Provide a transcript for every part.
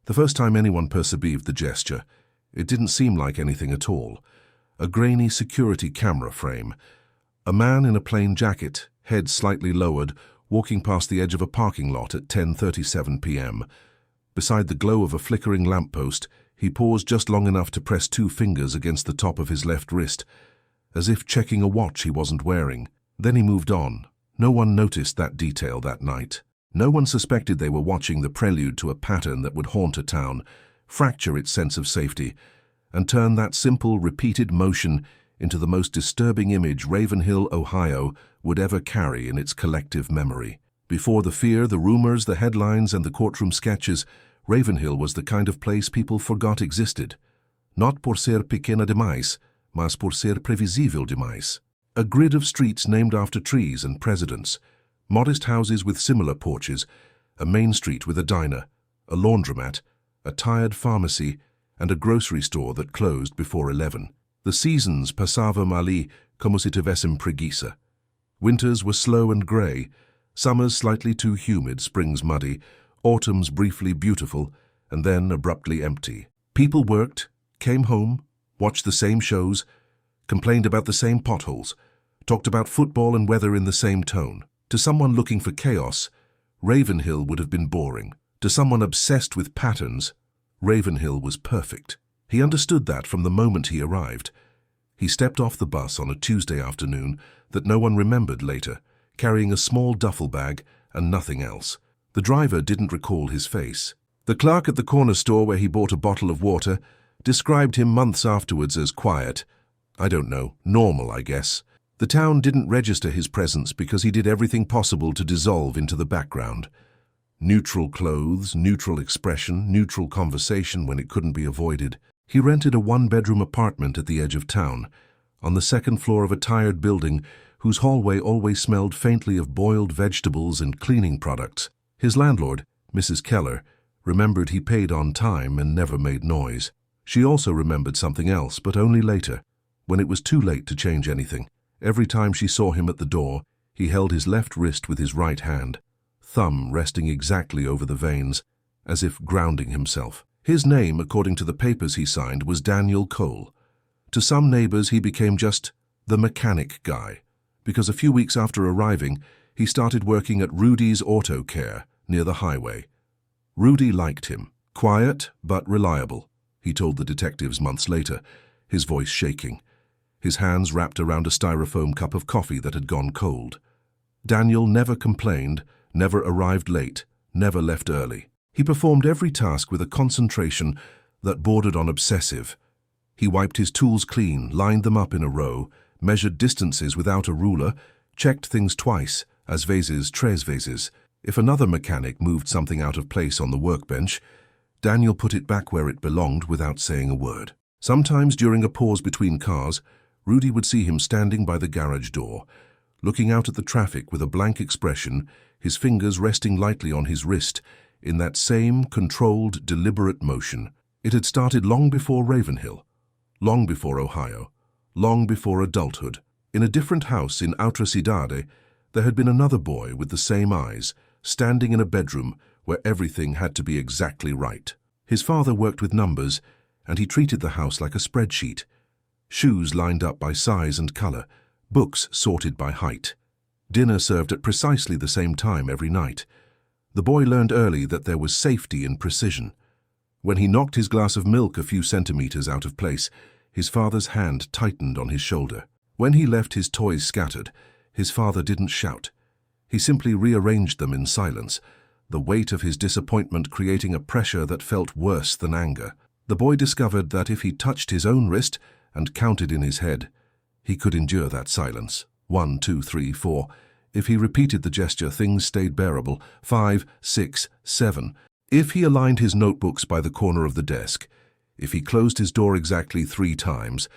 The first time anyone perceived the gesture, it didn't seem like anything at all. A grainy security camera frame. A man in a plain jacket, head slightly lowered, walking past the edge of a parking lot at 10:37 p.m. Beside the glow of a flickering lamppost, he paused just long enough to press 2 fingers against the top of his left wrist, as if checking a watch he wasn't wearing. Then he moved on. No one noticed that detail that night. No one suspected they were watching the prelude to a pattern that would haunt a town, fracture its sense of safety, and turn that simple, repeated motion into the most disturbing image Ravenhill, Ohio, would ever carry in its collective memory. Before the fear, the rumors, the headlines, and the courtroom sketches, Ravenhill was the kind of place people forgot existed. Not por ser pequena demais, mas por ser previsível demais. A grid of streets named after trees and presidents, modest houses with similar porches, a main street with a diner, a laundromat, a tired pharmacy, and a grocery store that closed before 11. The seasons passavam ali como se tivessem preguiça. Winters were slow and grey, summers slightly too humid, springs muddy, autumns briefly beautiful, and then abruptly empty. People worked, came home, watched the same shows, complained about the same potholes, talked about football and weather in the same tone. To someone looking for chaos, Ravenhill would have been boring. To someone obsessed with patterns, Ravenhill was perfect. He understood that from the moment he arrived. He stepped off the bus on a Tuesday afternoon that no one remembered later, carrying a small duffel bag and nothing else. The driver didn't recall his face. The clerk at the corner store where he bought a bottle of water described him months afterwards as quiet. I don't know, normal, I guess. The town didn't register his presence because he did everything possible to dissolve into the background. Neutral clothes, neutral expression, neutral conversation when it couldn't be avoided. He rented a 1-bedroom apartment at the edge of town, on the 2nd floor of a tired building whose hallway always smelled faintly of boiled vegetables and cleaning products. His landlord, Mrs. Keller, remembered he paid on time and never made noise. She also remembered something else, but only later, when it was too late to change anything. Every time she saw him at the door, he held his left wrist with his right hand, thumb resting exactly over the veins, as if grounding himself. His name, according to the papers he signed, was Daniel Cole. To some neighbors, he became just the mechanic guy, because a few weeks after arriving, he started working at Rudy's Auto Care near the highway. Rudy liked him. Quiet, but reliable, he told the detectives months later, his voice shaking, his hands wrapped around a styrofoam cup of coffee that had gone cold. Daniel never complained, never arrived late, never left early. He performed every task with a concentration that bordered on obsessive. He wiped his tools clean, lined them up in a row, measured distances without a ruler, checked things twice, as vases, tres vases. If another mechanic moved something out of place on the workbench, Daniel put it back where it belonged without saying a word. Sometimes during a pause between cars, Rudy would see him standing by the garage door, looking out at the traffic with a blank expression, his fingers resting lightly on his wrist, in that same controlled, deliberate motion. It had started long before Ravenhill, long before Ohio, long before adulthood. In a different house in Outra Cidade, there had been another boy with the same eyes, standing in a bedroom where everything had to be exactly right. His father worked with numbers, and he treated the house like a spreadsheet. Shoes lined up by size and color, books sorted by height. Dinner served at precisely the same time every night. The boy learned early that there was safety in precision. When he knocked his glass of milk a few centimeters out of place, his father's hand tightened on his shoulder. When he left his toys scattered, his father didn't shout. He simply rearranged them in silence, the weight of his disappointment creating a pressure that felt worse than anger. The boy discovered that if he touched his own wrist and counted in his head, he could endure that silence. 1, 2, 3, 4. If he repeated the gesture, things stayed bearable. 5, 6, 7. If he aligned his notebooks by the corner of the desk, if he closed his door exactly 3 times,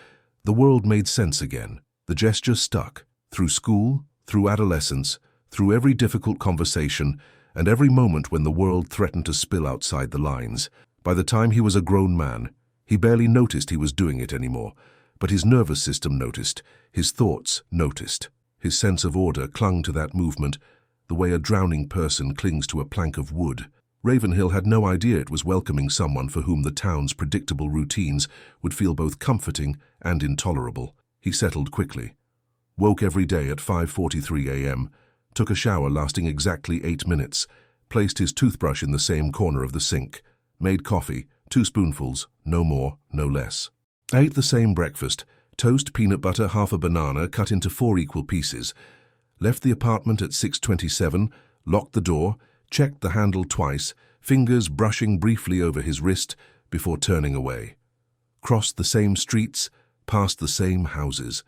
the world made sense again. The gesture stuck. Through school, through adolescence, through every difficult conversation, and every moment when the world threatened to spill outside the lines. By the time he was a grown man, he barely noticed he was doing it anymore, but his nervous system noticed, his thoughts noticed. His sense of order clung to that movement, the way a drowning person clings to a plank of wood. Ravenhill had no idea it was welcoming someone for whom the town's predictable routines would feel both comforting and intolerable. He settled quickly. Woke every day at 5:43 a.m., took a shower lasting exactly 8 minutes, placed his toothbrush in the same corner of the sink, made coffee, 2 spoonfuls, no more, no less. Ate the same breakfast, toast, peanut butter, half a banana cut into 4 equal pieces. Left the apartment at 6:27, locked the door, checked the handle twice, fingers brushing briefly over his wrist before turning away. Crossed the same streets, past the same houses.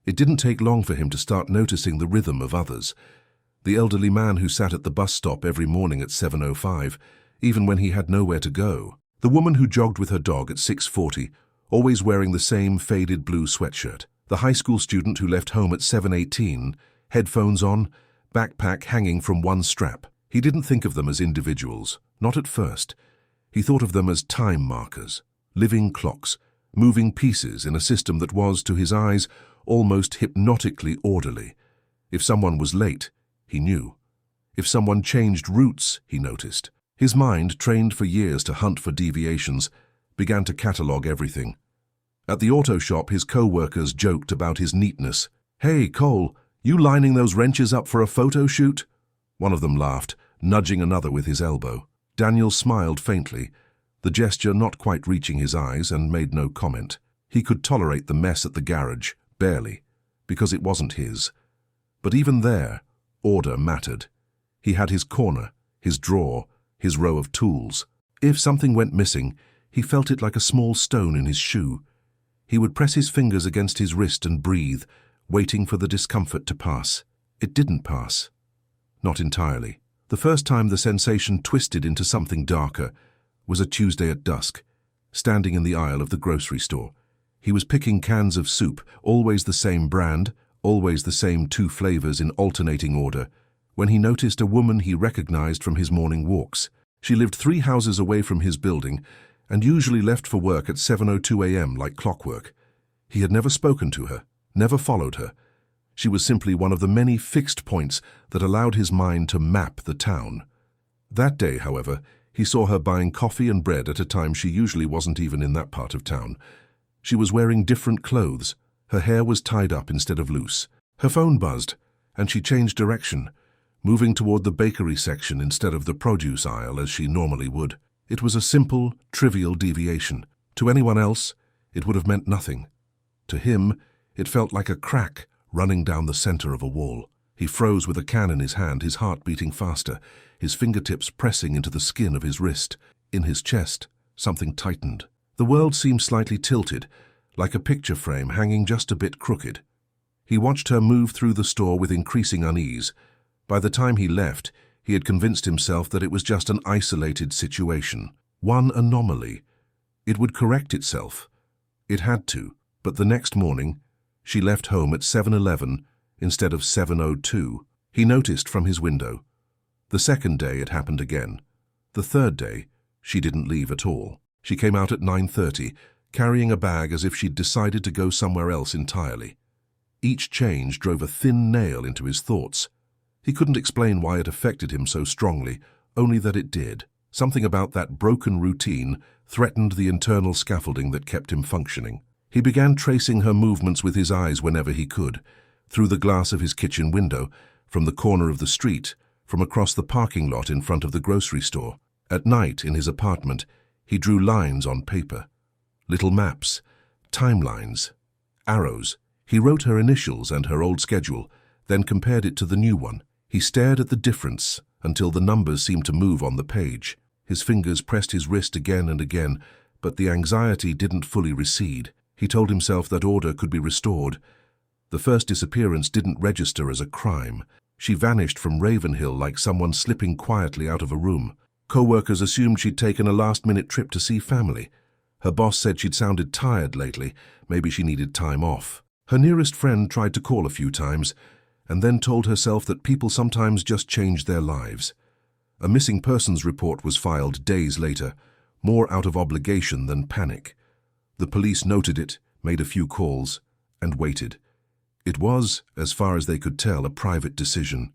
It didn't take long for him to start noticing the rhythm of others. The elderly man who sat at the bus stop every morning at 7:05, even when he had nowhere to go. The woman who jogged with her dog at 6:40, always wearing the same faded blue sweatshirt. The high school student who left home at 7:18, headphones on, backpack hanging from one strap. He didn't think of them as individuals, not at first. He thought of them as time markers, living clocks, moving pieces in a system that was, to his eyes, almost hypnotically orderly. If someone was late, he knew. If someone changed routes, he noticed. His mind, trained for years to hunt for deviations, began to catalogue everything. At the auto shop, his co-workers joked about his neatness. "Hey, Cole, you lining those wrenches up for a photo shoot?" One of them laughed, nudging another with his elbow. Daniel smiled faintly, the gesture not quite reaching his eyes, and made no comment. He could tolerate the mess at the garage, barely, because it wasn't his. But even there, order mattered. He had his corner, his drawer, his row of tools. If something went missing, he felt it like a small stone in his shoe. He would press his fingers against his wrist and breathe, waiting for the discomfort to pass. It didn't pass. Not entirely. The first time the sensation twisted into something darker was a Tuesday at dusk, standing in the aisle of the grocery store. He was picking cans of soup, always the same brand, always the same 2 flavors in alternating order, when he noticed a woman he recognized from his morning walks. She lived 3 houses away from his building and usually left for work at 7:02 a.m. like clockwork. He had never spoken to her, never followed her. She was simply one of the many fixed points that allowed his mind to map the town. That day, however, he saw her buying coffee and bread at a time she usually wasn't even in that part of town. She was wearing different clothes. Her hair was tied up instead of loose. Her phone buzzed, and she changed direction, moving toward the bakery section instead of the produce aisle as she normally would. It was a simple, trivial deviation. To anyone else, it would have meant nothing. To him, it felt like a crack running down the center of a wall. He froze with a can in his hand, his heart beating faster, his fingertips pressing into the skin of his wrist. In his chest, something tightened. The world seemed slightly tilted, like a picture frame hanging just a bit crooked. He watched her move through the store with increasing unease. By the time he left, he had convinced himself that it was just an isolated situation, one anomaly. It would correct itself. It had to, but the next morning, she left home at 7:11 instead of 7:02. He noticed from his window. The second day it happened again. The third day, she didn't leave at all. She came out at 9:30, carrying a bag as if she'd decided to go somewhere else entirely. Each change drove a thin nail into his thoughts. He couldn't explain why it affected him so strongly, only that it did. Something about that broken routine threatened the internal scaffolding that kept him functioning. He began tracing her movements with his eyes whenever he could, through the glass of his kitchen window, from the corner of the street, from across the parking lot in front of the grocery store. At night, in his apartment, he drew lines on paper. Little maps, timelines, arrows. He wrote her initials and her old schedule, then compared it to the new one. He stared at the difference until the numbers seemed to move on the page. His fingers pressed his wrist again and again, but the anxiety didn't fully recede. He told himself that order could be restored. The first disappearance didn't register as a crime. She vanished from Ravenhill like someone slipping quietly out of a room. Co-workers assumed she'd taken a last-minute trip to see family. Her boss said she'd sounded tired lately. Maybe she needed time off. Her nearest friend tried to call a few times, and then told herself that people sometimes just changed their lives. A missing persons report was filed days later, more out of obligation than panic. The police noted it, made a few calls, and waited. It was, as far as they could tell, a private decision.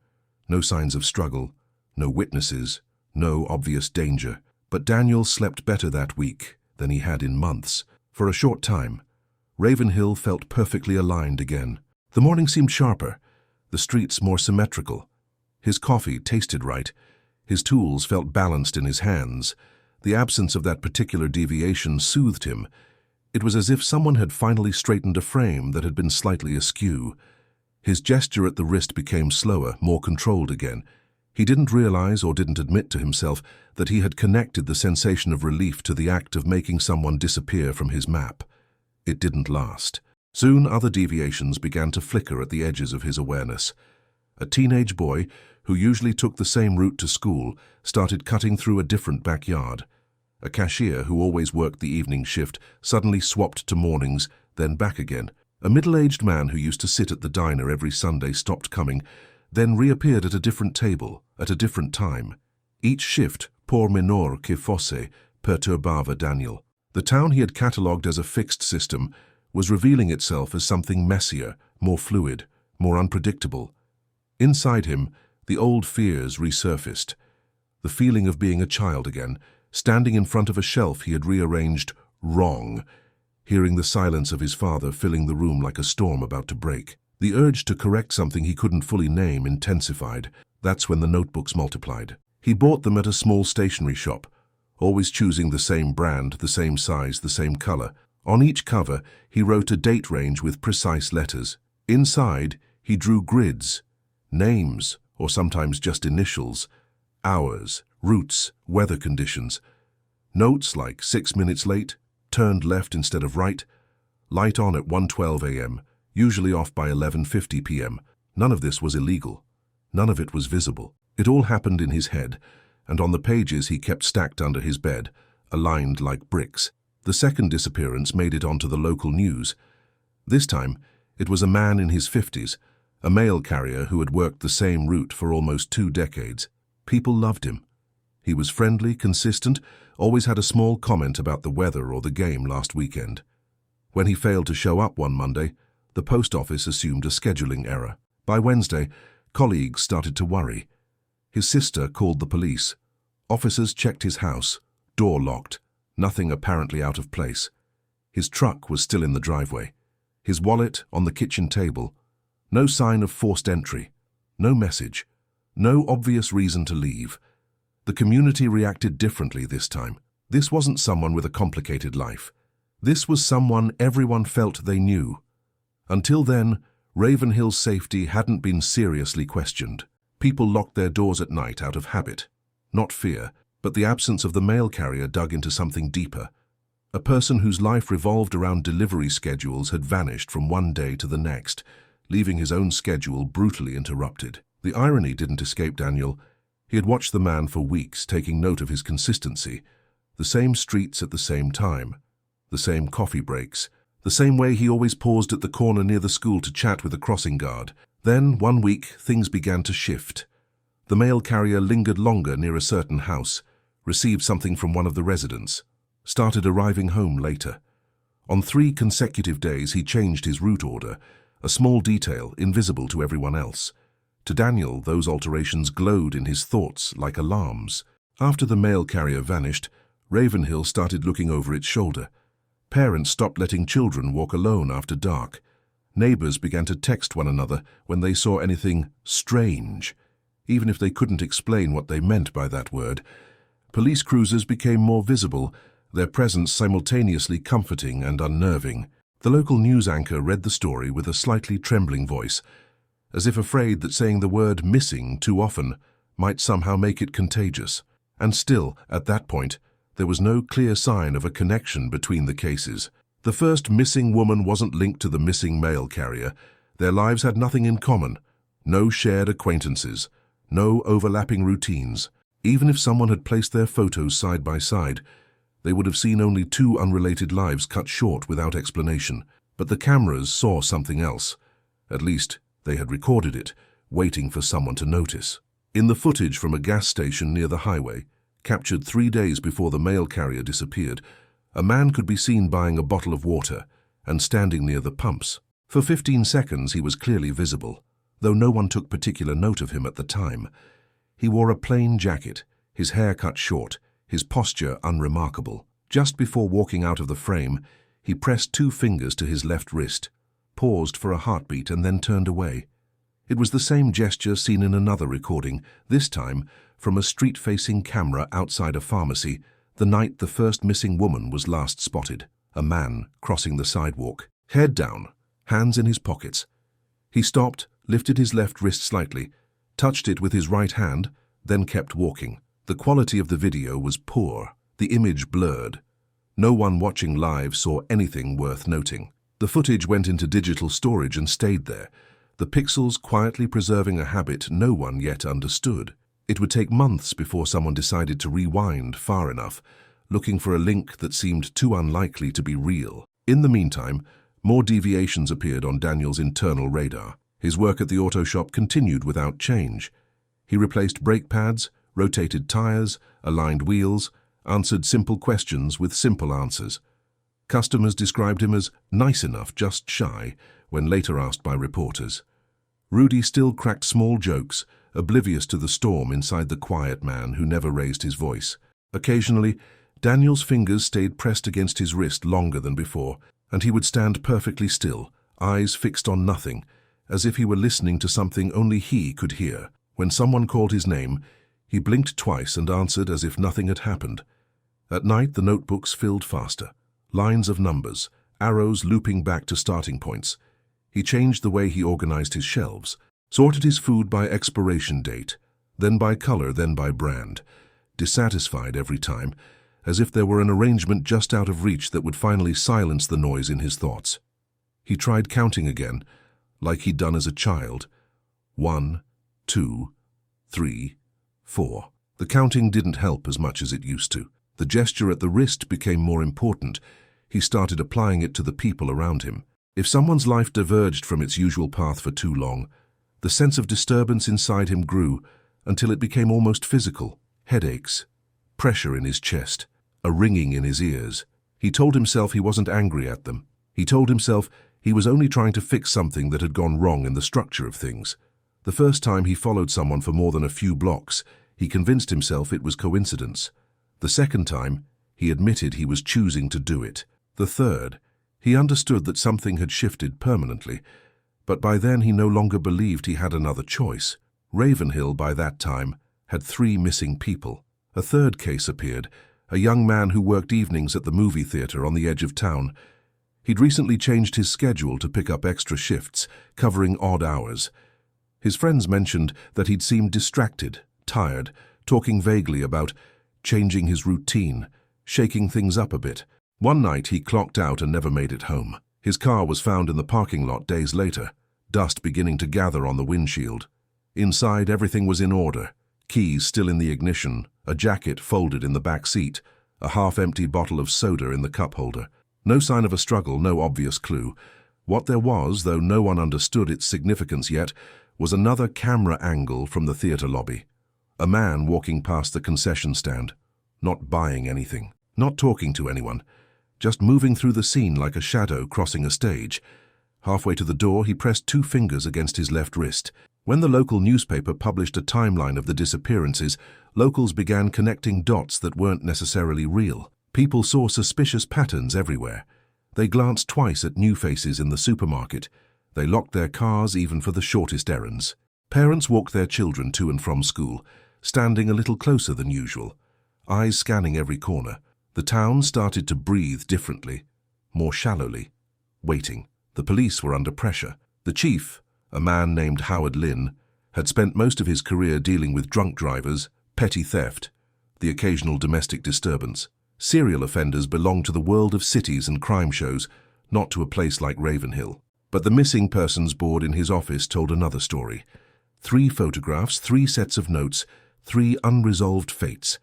No signs of struggle, no witnesses, no obvious danger. But Daniel slept better that week than he had in months. For a short time, Ravenhill felt perfectly aligned again. The morning seemed sharper, the streets more symmetrical. His coffee tasted right. His tools felt balanced in his hands. The absence of that particular deviation soothed him. It was as if someone had finally straightened a frame that had been slightly askew. His gesture at the wrist became slower, more controlled again. He didn't realize or didn't admit to himself that he had connected the sensation of relief to the act of making someone disappear from his map. It didn't last. Soon other deviations began to flicker at the edges of his awareness. A teenage boy, who usually took the same route to school, started cutting through a different backyard. A cashier, who always worked the evening shift, suddenly swapped to mornings, then back again. A middle-aged man who used to sit at the diner every Sunday stopped coming, then reappeared at a different table, at a different time. Each shift, por menor que fosse, perturbava Daniel. The town he had catalogued as a fixed system was revealing itself as something messier, more fluid, more unpredictable. Inside him, the old fears resurfaced. The feeling of being a child again, standing in front of a shelf he had rearranged wrong, hearing the silence of his father filling the room like a storm about to break. The urge to correct something he couldn't fully name intensified. That's when the notebooks multiplied. He bought them at a small stationery shop, always choosing the same brand, the same size, the same color. On each cover, he wrote a date range with precise letters. Inside, he drew grids, names, or sometimes just initials, hours, routes, weather conditions. Notes like 6 minutes late, turned left instead of right, light on at 1:12 a.m., usually off by 11:50 p.m. None of this was illegal. None of it was visible. It all happened in his head, and on the pages he kept stacked under his bed, aligned like bricks. The second disappearance made it onto the local news. This time, it was a man in his 50s, a mail carrier who had worked the same route for almost 2 decades. People loved him. He was friendly, consistent, always had a small comment about the weather or the game last weekend. When he failed to show up one Monday, the post office assumed a scheduling error. By Wednesday, colleagues started to worry. His sister called the police. Officers checked his house, door locked, nothing apparently out of place. His truck was still in the driveway, his wallet on the kitchen table. No sign of forced entry, no message, no obvious reason to leave. The community reacted differently this time. This wasn't someone with a complicated life. This was someone everyone felt they knew. Until then, Ravenhill's safety hadn't been seriously questioned. People locked their doors at night out of habit, not fear, but the absence of the mail carrier dug into something deeper. A person whose life revolved around delivery schedules had vanished from one day to the next, leaving his own schedule brutally interrupted. The irony didn't escape Daniel. He had watched the man for weeks, taking note of his consistency. The same streets at the same time, the same coffee breaks, the same way he always paused at the corner near the school to chat with the crossing guard. Then, one week, things began to shift. The mail carrier lingered longer near a certain house, received something from one of the residents, started arriving home later. On 3 consecutive days, he changed his route order, a small detail invisible to everyone else. To Daniel, those alterations glowed in his thoughts like alarms. After the mail carrier vanished, Ravenhill started looking over its shoulder. Parents stopped letting children walk alone after dark. Neighbors began to text one another when they saw anything strange, even if they couldn't explain what they meant by that word. Police cruisers became more visible, their presence simultaneously comforting and unnerving. The local news anchor read the story with a slightly trembling voice, as if afraid that saying the word missing too often might somehow make it contagious. And still, at that point, there was no clear sign of a connection between the cases. The first missing woman wasn't linked to the missing mail carrier. Their lives had nothing in common. No shared acquaintances. No overlapping routines. Even if someone had placed their photos side by side, they would have seen only 2 unrelated lives cut short without explanation. But the cameras saw something else. At least, they had recorded it, waiting for someone to notice. In the footage from a gas station near the highway, captured 3 days before the mail carrier disappeared, a man could be seen buying a bottle of water and standing near the pumps. For 15 seconds he was clearly visible, though no one took particular note of him at the time. He wore a plain jacket, his hair cut short, his posture unremarkable. Just before walking out of the frame, he pressed 2 fingers to his left wrist, paused for a heartbeat and then turned away. It was the same gesture seen in another recording, this time from a street-facing camera outside a pharmacy, the night the first missing woman was last spotted. A man crossing the sidewalk, head down, hands in his pockets. He stopped, lifted his left wrist slightly, touched it with his right hand, then kept walking. The quality of the video was poor, the image blurred. No one watching live saw anything worth noting. The footage went into digital storage and stayed there, the pixels quietly preserving a habit no one yet understood. It would take months before someone decided to rewind far enough, looking for a link that seemed too unlikely to be real. In the meantime, more deviations appeared on Daniel's internal radar. His work at the auto shop continued without change. He replaced brake pads, rotated tires, aligned wheels, answered simple questions with simple answers. Customers described him as nice enough, just shy, when later asked by reporters. Rudy still cracked small jokes, oblivious to the storm inside the quiet man who never raised his voice. Occasionally, Daniel's fingers stayed pressed against his wrist longer than before, and he would stand perfectly still, eyes fixed on nothing, as if he were listening to something only he could hear. When someone called his name, he blinked twice and answered as if nothing had happened. At night, the notebooks filled faster, lines of numbers, arrows looping back to starting points. He changed the way he organized his shelves, sorted his food by expiration date, then by color, then by brand, dissatisfied every time, as if there were an arrangement just out of reach that would finally silence the noise in his thoughts. He tried counting again, like he'd done as a child. 1, 2, 3, 4. The counting didn't help as much as it used to. The gesture at the wrist became more important. He started applying it to the people around him. If someone's life diverged from its usual path for too long, the sense of disturbance inside him grew until it became almost physical. Headaches, pressure in his chest, a ringing in his ears. He told himself he wasn't angry at them. He told himself he was only trying to fix something that had gone wrong in the structure of things. The first time he followed someone for more than a few blocks, he convinced himself it was coincidence. The second time, he admitted he was choosing to do it. The third, he understood that something had shifted permanently, but by then he no longer believed he had another choice. Ravenhill, by that time, had 3 missing people. A third case appeared, a young man who worked evenings at the movie theater on the edge of town. He'd recently changed his schedule to pick up extra shifts, covering odd hours. His friends mentioned that he'd seemed distracted, tired, talking vaguely about changing his routine, shaking things up a bit. One night he clocked out and never made it home. His car was found in the parking lot days later, dust beginning to gather on the windshield. Inside, everything was in order, keys still in the ignition, a jacket folded in the back seat, a half-empty bottle of soda in the cup holder. No sign of a struggle, no obvious clue. What there was, though no one understood its significance yet, was another camera angle from the theater lobby. A man walking past the concession stand, not buying anything, not talking to anyone, just moving through the scene like a shadow crossing a stage. Halfway to the door, he pressed 2 fingers against his left wrist. When the local newspaper published a timeline of the disappearances, locals began connecting dots that weren't necessarily real. People saw suspicious patterns everywhere. They glanced twice at new faces in the supermarket. They locked their cars even for the shortest errands. Parents walked their children to and from school, standing a little closer than usual, eyes scanning every corner. The town started to breathe differently, more shallowly, waiting. The police were under pressure. The chief, a man named Howard Lynn, had spent most of his career dealing with drunk drivers, petty theft, the occasional domestic disturbance. Serial offenders belonged to the world of cities and crime shows, not to a place like Ravenhill. But the missing persons board in his office told another story. 3 photographs, 3 sets of notes, 3 unresolved fates.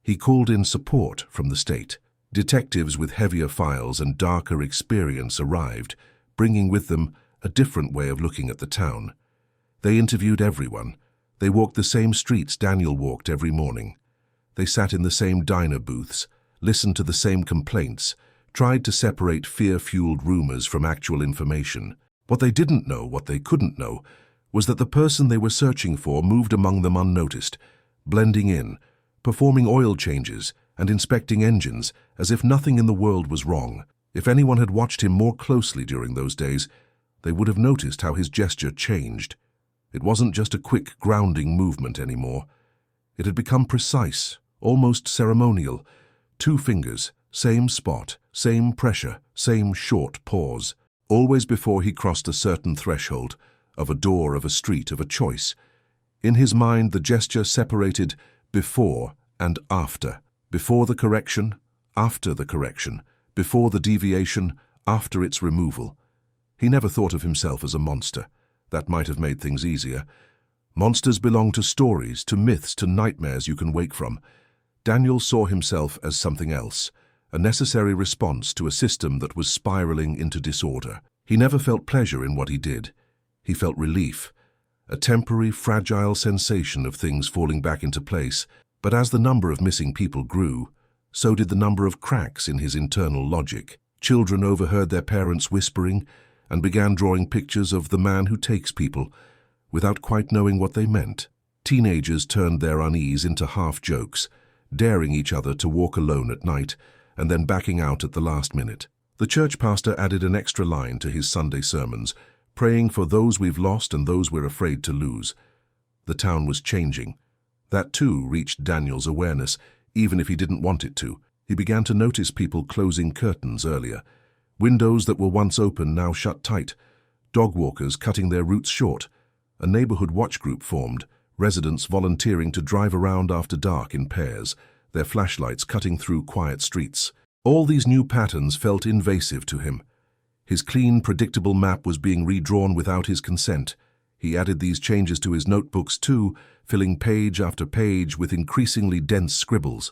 He called in support from the state. Detectives with heavier files and darker experience arrived, bringing with them a different way of looking at the town. They interviewed everyone. They walked the same streets Daniel walked every morning. They sat in the same diner booths, listened to the same complaints, tried to separate fear-fueled rumors from actual information. What they didn't know, what they couldn't know, was that the person they were searching for moved among them unnoticed, blending in, performing oil changes and inspecting engines as if nothing in the world was wrong. If anyone had watched him more closely during those days, they would have noticed how his gesture changed. It wasn't just a quick, grounding movement anymore. It had become precise, almost ceremonial. 2 fingers, same spot, same pressure, same short pause. Always before he crossed a certain threshold, of a door, of a street, of a choice. In his mind, the gesture separated before and after. Before the correction, after the correction. Before the deviation, after its removal. He never thought of himself as a monster. That might have made things easier. Monsters belong to stories, to myths, to nightmares you can wake from. Daniel saw himself as something else, a necessary response to a system that was spiraling into disorder. He never felt pleasure in what he did. He felt relief, a temporary, fragile sensation of things falling back into place. But as the number of missing people grew, so did the number of cracks in his internal logic. Children overheard their parents whispering and began drawing pictures of the man who takes people, without quite knowing what they meant. Teenagers turned their unease into half-jokes, daring each other to walk alone at night and then backing out at the last minute. The church pastor added an extra line to his Sunday sermons, praying for those we've lost and those we're afraid to lose. The town was changing. That too reached Daniel's awareness, even if he didn't want it to. He began to notice people closing curtains earlier. Windows that were once open now shut tight. Dog walkers cutting their routes short. A neighborhood watch group formed, residents volunteering to drive around after dark in pairs, their flashlights cutting through quiet streets. All these new patterns felt invasive to him. His clean, predictable map was being redrawn without his consent. He added these changes to his notebooks too, filling page after page with increasingly dense scribbles.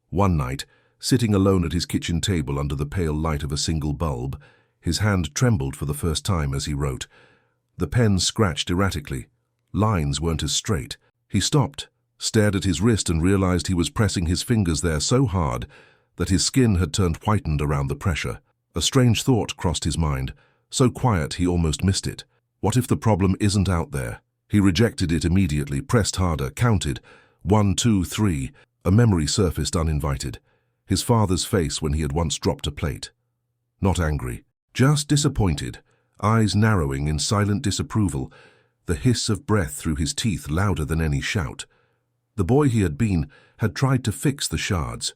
One night, sitting alone at his kitchen table under the pale light of a single bulb, his hand trembled for the first time as he wrote. The pen scratched erratically. Lines weren't as straight. He stopped, stared at his wrist and realized he was pressing his fingers there so hard that his skin had turned whitened around the pressure. A strange thought crossed his mind, so quiet he almost missed it. What if the problem isn't out there? He rejected it immediately, pressed harder, counted. 1, 2, 3. A memory surfaced uninvited. His father's face when he had once dropped a plate. Not angry, just disappointed, eyes narrowing in silent disapproval, the hiss of breath through his teeth louder than any shout. The boy he had been had tried to fix the shards,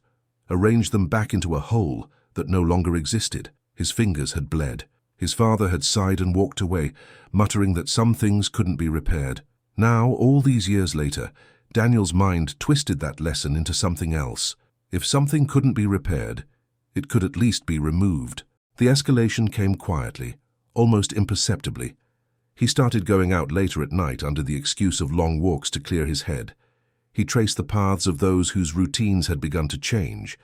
arrange them back into a whole that no longer existed. His fingers had bled. His father had sighed and walked away, muttering that some things couldn't be repaired. Now, all these years later, Daniel's mind twisted that lesson into something else. If something couldn't be repaired, it could at least be removed. The escalation came quietly, almost imperceptibly. He started going out later at night under the excuse of long walks to clear his head. He traced the paths of those whose routines had begun to change.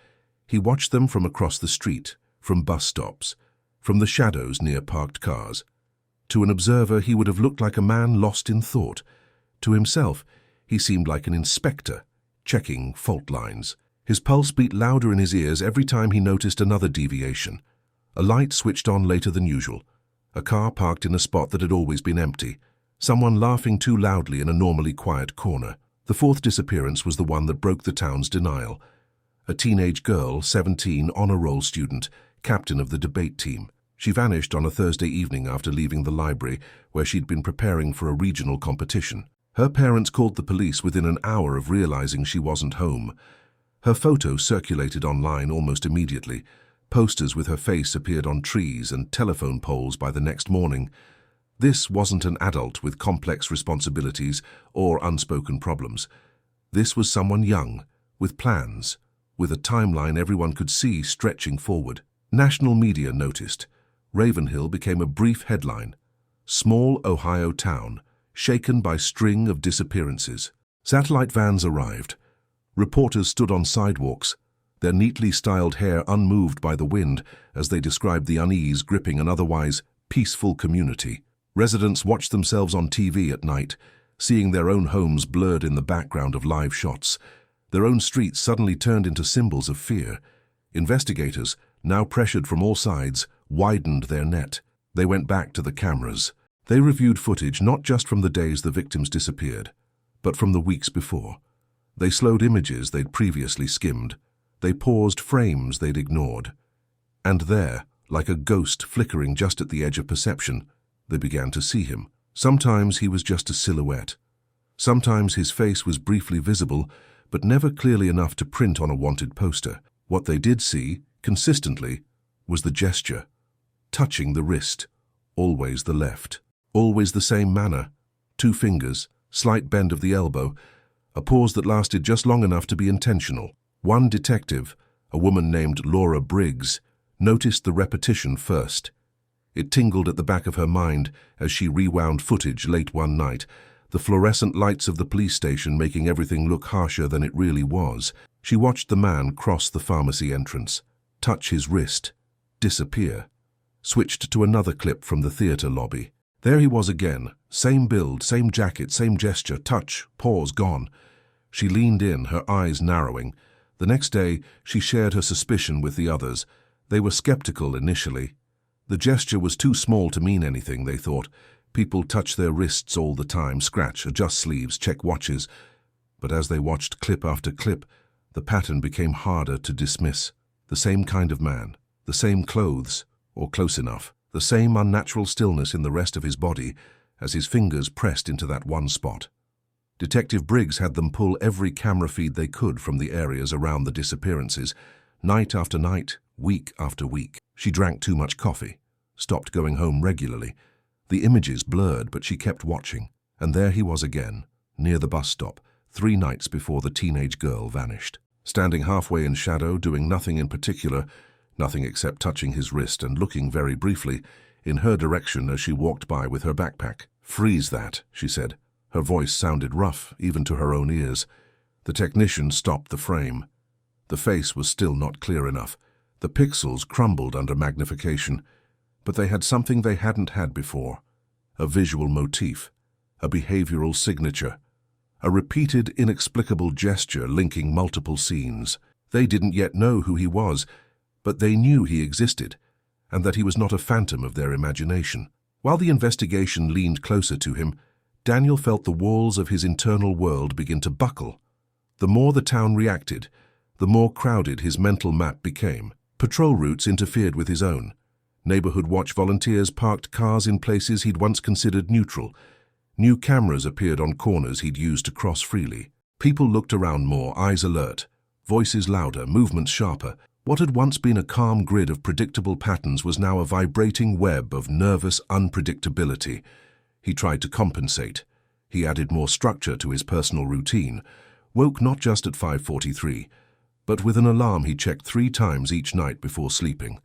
He watched them from across the street, from bus stops, from the shadows near parked cars. To an observer, he would have looked like a man lost in thought. To himself, he seemed like an inspector, checking fault lines. His pulse beat louder in his ears every time he noticed another deviation. A light switched on later than usual. A car parked in a spot that had always been empty. Someone laughing too loudly in a normally quiet corner. The fourth disappearance was the one that broke the town's denial. A teenage girl, 17, honor roll student, captain of the debate team. She vanished on a Thursday evening after leaving the library, where she'd been preparing for a regional competition. Her parents called the police within an hour of realizing she wasn't home. Her photo circulated online almost immediately. Posters with her face appeared on trees and telephone poles by the next morning. This wasn't an adult with complex responsibilities or unspoken problems. This was someone young, with plans, with a timeline everyone could see stretching forward. National media noticed. Ravenhill became a brief headline. Small Ohio town, shaken by string of disappearances. Satellite vans arrived. Reporters stood on sidewalks, their neatly styled hair unmoved by the wind as they described the unease gripping an otherwise peaceful community. Residents watched themselves on TV at night, seeing their own homes blurred in the background of live shots. Their own streets suddenly turned into symbols of fear. Investigators, now pressured from all sides, widened their net. They went back to the cameras. They reviewed footage not just from the days the victims disappeared, but from the weeks before. They slowed images they'd previously skimmed. They paused frames they'd ignored. And there, like a ghost flickering just at the edge of perception, they began to see him. Sometimes he was just a silhouette. Sometimes his face was briefly visible, but never clearly enough to print on a wanted poster. What they did see, consistently, was the gesture. Touching the wrist. Always the left. Always the same manner. 2 fingers, slight bend of the elbow, a pause that lasted just long enough to be intentional. One detective, a woman named Laura Briggs, noticed the repetition first. It tingled at the back of her mind as she rewound footage late one night, the fluorescent lights of the police station making everything look harsher than it really was. She watched the man cross the pharmacy entrance, touch his wrist, disappear. Switched to another clip from the theater lobby. There he was again, same build, same jacket, same gesture, touch, pause, gone. She leaned in, her eyes narrowing. The next day, she shared her suspicion with the others. They were skeptical initially. The gesture was too small to mean anything, they thought. People touch their wrists all the time, scratch, adjust sleeves, check watches. But as they watched clip after clip, the pattern became harder to dismiss. The same kind of man, the same clothes, or close enough, the same unnatural stillness in the rest of his body as his fingers pressed into that one spot. Detective Briggs had them pull every camera feed they could from the areas around the disappearances, night after night, week after week. She drank too much coffee, stopped going home regularly. The images blurred, but she kept watching. And there he was again, near the bus stop, 3 nights before the teenage girl vanished. Standing halfway in shadow, doing nothing in particular, nothing except touching his wrist and looking very briefly in her direction as she walked by with her backpack. "Freeze that," she said. Her voice sounded rough, even to her own ears. The technician stopped the frame. The face was still not clear enough. The pixels crumbled under magnification, but they had something they hadn't had before. A visual motif, a behavioral signature, a repeated, inexplicable gesture linking multiple scenes. They didn't yet know who he was, but they knew he existed, and that he was not a phantom of their imagination. While the investigation leaned closer to him, Daniel felt the walls of his internal world begin to buckle. The more the town reacted, the more crowded his mental map became. Patrol routes interfered with his own. Neighborhood watch volunteers parked cars in places he'd once considered neutral. New cameras appeared on corners he'd used to cross freely. People looked around more, eyes alert, voices louder, movements sharper. What had once been a calm grid of predictable patterns was now a vibrating web of nervous unpredictability. He tried to compensate. He added more structure to his personal routine, woke not just at 5:43, but with an alarm he checked 3 times each night before sleeping,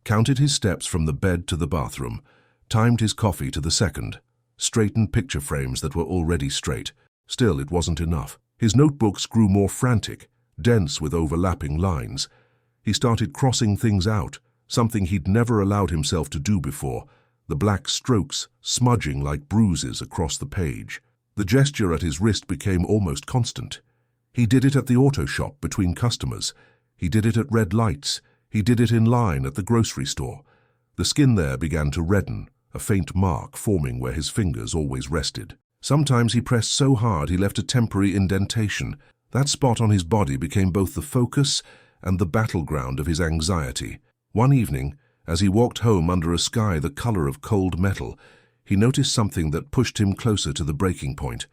counted his steps from the bed to the bathroom, timed his coffee to the second, straightened picture frames that were already straight. Still, it wasn't enough. His notebooks grew more frantic, dense with overlapping lines. He started crossing things out, something he'd never allowed himself to do before, the black strokes smudging like bruises across the page. The gesture at his wrist became almost constant. He did it at the auto shop between customers. He did it at red lights. He did it in line at the grocery store. The skin there began to redden, a faint mark forming where his fingers always rested. Sometimes he pressed so hard he left a temporary indentation. That spot on his body became both the focus and the battleground of his anxiety. One evening, as he walked home under a sky the color of cold metal, he noticed something that pushed him closer to the breaking point.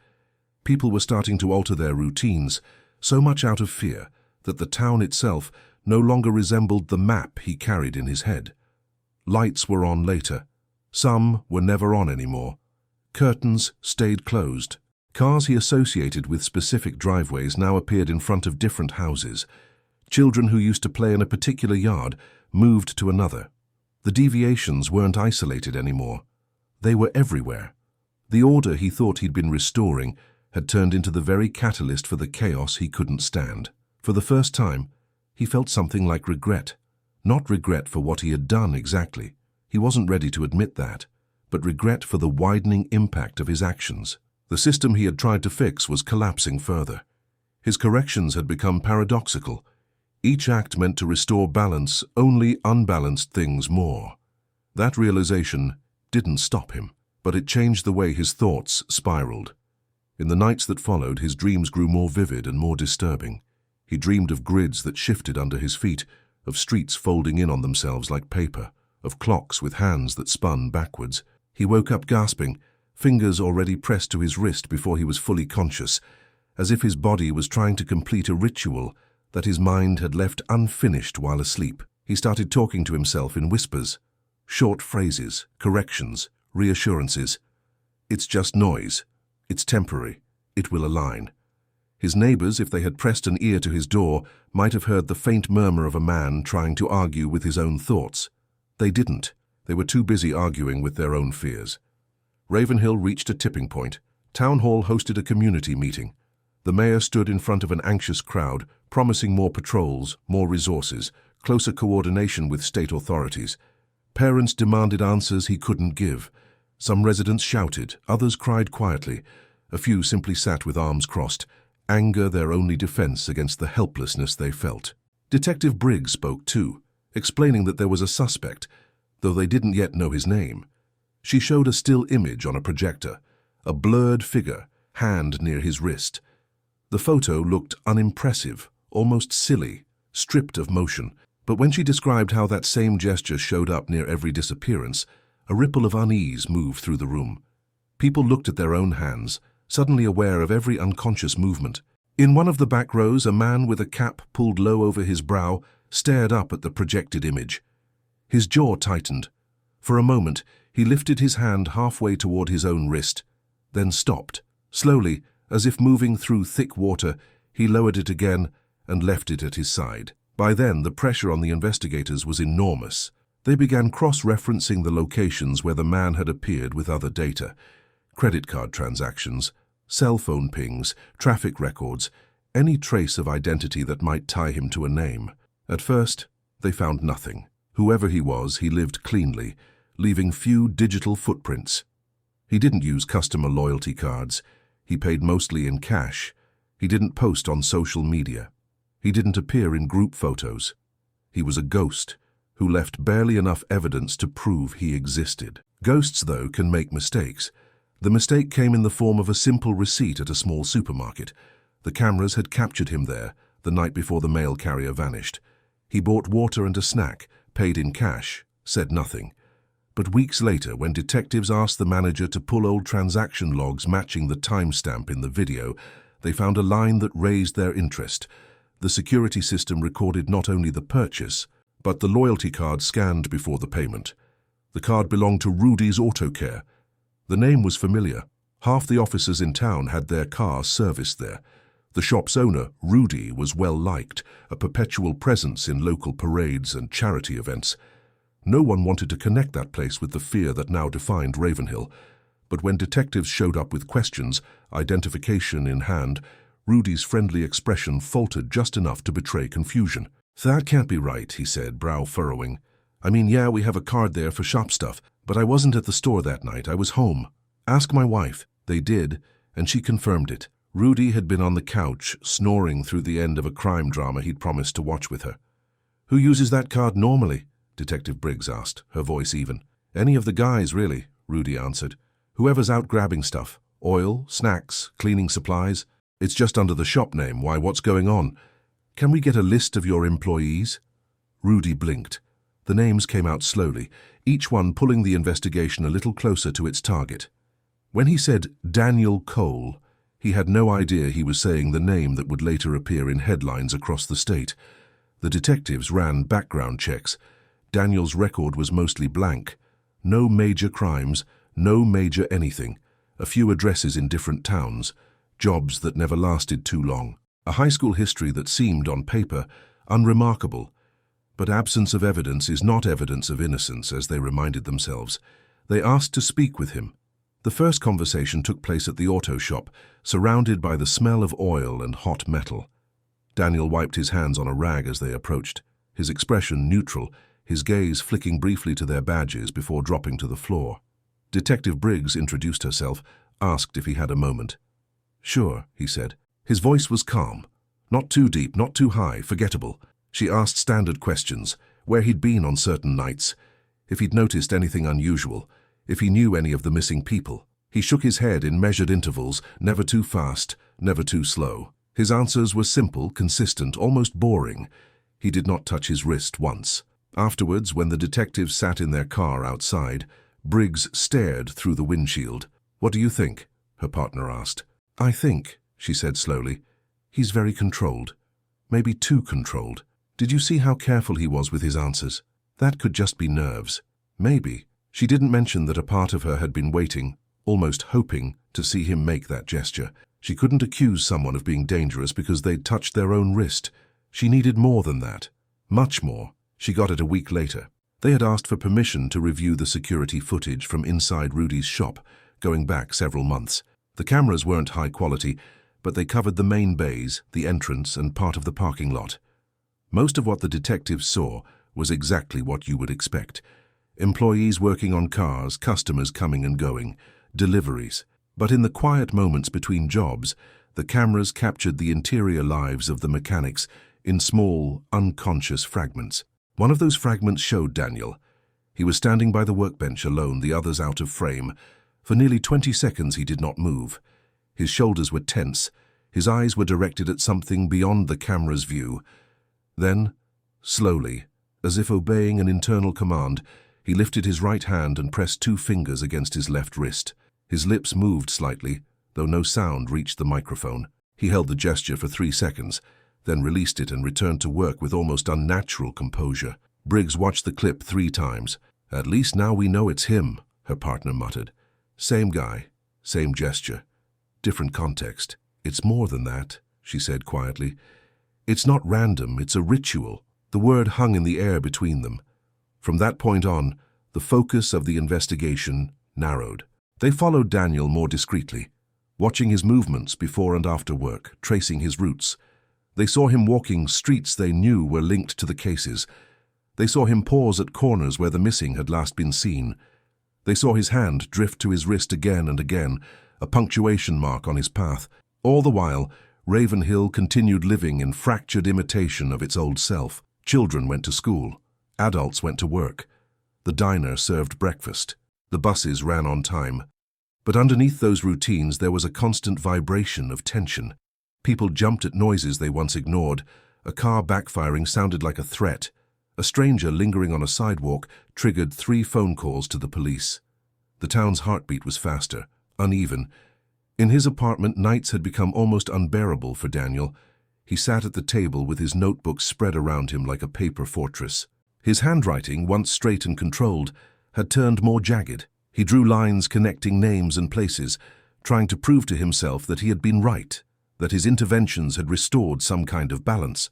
People were starting to alter their routines, so much out of fear that the town itself no longer resembled the map he carried in his head. Lights were on later. Some were never on anymore. Curtains stayed closed. Cars he associated with specific driveways now appeared in front of different houses. Children who used to play in a particular yard moved to another. The deviations weren't isolated anymore. They were everywhere. The order he thought he'd been restoring had turned into the very catalyst for the chaos he couldn't stand. For the first time, he felt something like regret. Not regret for what he had done exactly. He wasn't ready to admit that, but regret for the widening impact of his actions. The system he had tried to fix was collapsing further. His corrections had become paradoxical. Each act meant to restore balance, only unbalanced things more. That realization didn't stop him, but it changed the way his thoughts spiraled. In the nights that followed, his dreams grew more vivid and more disturbing. He dreamed of grids that shifted under his feet, of streets folding in on themselves like paper, of clocks with hands that spun backwards. He woke up gasping, fingers already pressed to his wrist before he was fully conscious, as if his body was trying to complete a ritual that his mind had left unfinished while asleep. He started talking to himself in whispers, short phrases, corrections, reassurances. It's just noise. It's temporary. It will align. His neighbors, if they had pressed an ear to his door, might have heard the faint murmur of a man trying to argue with his own thoughts. They didn't. They were too busy arguing with their own fears. Ravenhill reached a tipping point. Town Hall hosted a community meeting. The mayor stood in front of an anxious crowd, promising more patrols, more resources, closer coordination with state authorities. Parents demanded answers he couldn't give. Some residents shouted, others cried quietly. A few simply sat with arms crossed, anger their only defense against the helplessness they felt. Detective Briggs spoke too, explaining that there was a suspect, though they didn't yet know his name. She showed a still image on a projector, a blurred figure, hand near his wrist. The photo looked unimpressive, almost silly, stripped of motion, but when she described how that same gesture showed up near every disappearance, a ripple of unease moved through the room. People looked at their own hands, suddenly aware of every unconscious movement. In one of the back rows, a man with a cap pulled low over his brow stared up at the projected image. His jaw tightened. For a moment, he lifted his hand halfway toward his own wrist, then stopped. Slowly, as if moving through thick water, he lowered it again and left it at his side. By then, the pressure on the investigators was enormous. They began cross-referencing the locations where the man had appeared with other data: credit card transactions, cell phone pings, traffic records, any trace of identity that might tie him to a name. At first, they found nothing. Whoever he was, he lived cleanly, leaving few digital footprints. He didn't use customer loyalty cards. He paid mostly in cash. He didn't post on social media. He didn't appear in group photos. He was a ghost who left barely enough evidence to prove he existed. Ghosts, though, can make mistakes. The mistake came in the form of a simple receipt at a small supermarket. The cameras had captured him there, the night before the mail carrier vanished. He bought water and a snack, paid in cash, said nothing. But weeks later, when detectives asked the manager to pull old transaction logs matching the timestamp in the video, they found a line that raised their interest. The security system recorded not only the purchase, but the loyalty card scanned before the payment. The card belonged to Rudy's Auto Care. The name was familiar. Half the officers in town had their cars serviced there. The shop's owner, Rudy, was well liked, a perpetual presence in local parades and charity events. No one wanted to connect that place with the fear that now defined Ravenhill. But when detectives showed up with questions, identification in hand, Rudy's friendly expression faltered just enough to betray confusion. "That can't be right," he said, brow furrowing. "I mean, yeah, we have a card there for shop stuff, but I wasn't at the store that night. I was home. Ask my wife." They did, and she confirmed it. Rudy had been on the couch, snoring through the end of a crime drama he'd promised to watch with her. "Who uses that card normally?" Detective Briggs asked, her voice even. "Any of the guys, really," Rudy answered. "Whoever's out grabbing stuff. Oil, snacks, cleaning supplies. It's just under the shop name. Why, what's going on? Can we get a list of your employees?" Rudy blinked. The names came out slowly, each one pulling the investigation a little closer to its target. When he said Daniel Cole, he had no idea he was saying the name that would later appear in headlines across the state. The detectives ran background checks. Daniel's record was mostly blank. No major crimes, no major anything. A few addresses in different towns, jobs that never lasted too long. A high school history that seemed, on paper, unremarkable. But absence of evidence is not evidence of innocence, as they reminded themselves. They asked to speak with him. The first conversation took place at the auto shop, surrounded by the smell of oil and hot metal. Daniel wiped his hands on a rag as they approached, his expression neutral, his gaze flicking briefly to their badges before dropping to the floor. Detective Briggs introduced herself, asked if he had a moment. "Sure," he said. His voice was calm. Not too deep, not too high, forgettable. She asked standard questions, where he'd been on certain nights, if he'd noticed anything unusual, if he knew any of the missing people. He shook his head in measured intervals, never too fast, never too slow. His answers were simple, consistent, almost boring. He did not touch his wrist once. Afterwards, when the detectives sat in their car outside, Briggs stared through the windshield. "What do you think?" her partner asked. "I think," she said slowly, "he's very controlled. Maybe too controlled. Did you see how careful he was with his answers? That could just be nerves. Maybe." She didn't mention that a part of her had been waiting, almost hoping, to see him make that gesture. She couldn't accuse someone of being dangerous because they'd touched their own wrist. She needed more than that. Much more. She got it a week later. They had asked for permission to review the security footage from inside Rudy's shop, going back several months. The cameras weren't high quality, but they covered the main bays, the entrance, and part of the parking lot. Most of what the detectives saw was exactly what you would expect. Employees working on cars, customers coming and going, deliveries. But in the quiet moments between jobs, the cameras captured the interior lives of the mechanics in small, unconscious fragments. One of those fragments showed Daniel. He was standing by the workbench alone, the others out of frame. For nearly 20 seconds he did not move. His shoulders were tense. His eyes were directed at something beyond the camera's view. Then, slowly, as if obeying an internal command, he lifted his right hand and pressed 2 fingers against his left wrist. His lips moved slightly, though no sound reached the microphone. He held the gesture for 3 seconds, then released it and returned to work with almost unnatural composure. Briggs watched the clip 3 times. "At least now we know it's him," her partner muttered. "Same guy, same gesture, different context." "It's more than that," she said quietly. "It's not random, it's a ritual." The word hung in the air between them. From that point on, the focus of the investigation narrowed. They followed Daniel more discreetly, watching his movements before and after work, tracing his routes. They saw him walking streets they knew were linked to the cases. They saw him pause at corners where the missing had last been seen. They saw his hand drift to his wrist again and again, a punctuation mark on his path. All the while, Ravenhill continued living in fractured imitation of its old self. Children went to school. Adults went to work. The diner served breakfast. The buses ran on time. But underneath those routines there was a constant vibration of tension. People jumped at noises they once ignored. A car backfiring sounded like a threat. A stranger lingering on a sidewalk triggered 3 phone calls to the police. The town's heartbeat was faster, uneven. In his apartment, nights had become almost unbearable for Daniel. He sat at the table with his notebooks spread around him like a paper fortress. His handwriting, once straight and controlled, had turned more jagged. He drew lines connecting names and places, trying to prove to himself that he had been right, that his interventions had restored some kind of balance.